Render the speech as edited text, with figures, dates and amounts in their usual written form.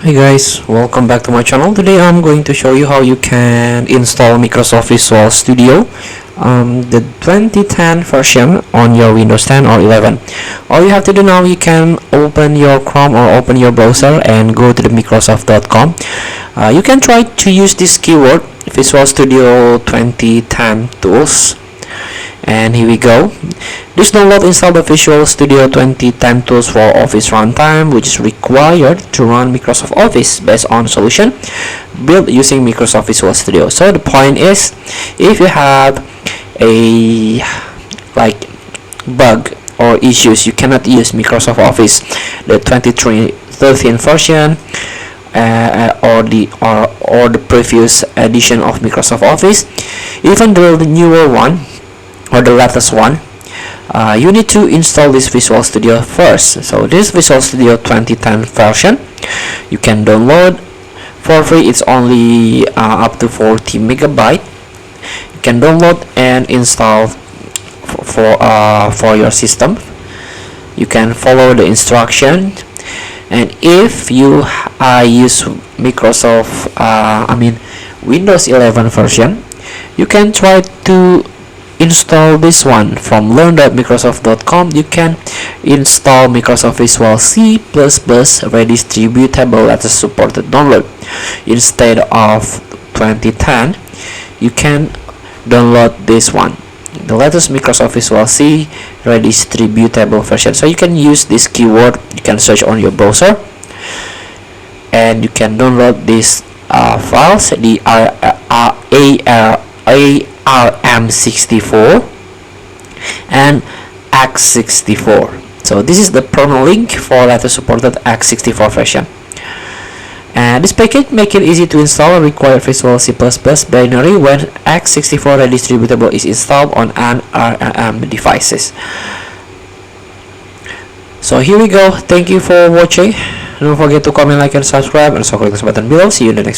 Hi guys, welcome back to my channel. Today I'm going to show you how you can install Microsoft Visual Studio, the 2010 version on your Windows 10 or 11. All you have to do now, you can open your Chrome or open your browser and go to the Microsoft.com. You can try to use this keyword Visual Studio 2010 tools. And here we go. This download install the Visual Studio 2010 tools for Office runtime, which is required to run Microsoft Office based on solution built using Microsoft Visual Studio. So the point is, if you have a bug or issues, you cannot use Microsoft Office the 2013 version or the previous edition of Microsoft Office, even the newer one or the latest one, you need to install this Visual Studio first. So this Visual Studio 2010 version you can download for free. It's only up to 40 megabyte. You can download and install for your system. You can follow the instruction, and if you use Microsoft Windows 11 version, you can try to install this one from learn.microsoft.com. You can install Microsoft Visual C++ redistributable latest supported download. Instead of 2010, you can download this one, the latest Microsoft Visual C redistributable version. So you can use this keyword, you can search on your browser, and you can download these files, the ARM64 and X64. So this is the promo link for latest supported X64 version. And this package make it easy to install and require Visual C++ binary when X64 redistributable is installed on an ARM devices. So here we go. Thank you for watching. Don't forget to comment, like, and subscribe, and also click this button below. See you in the next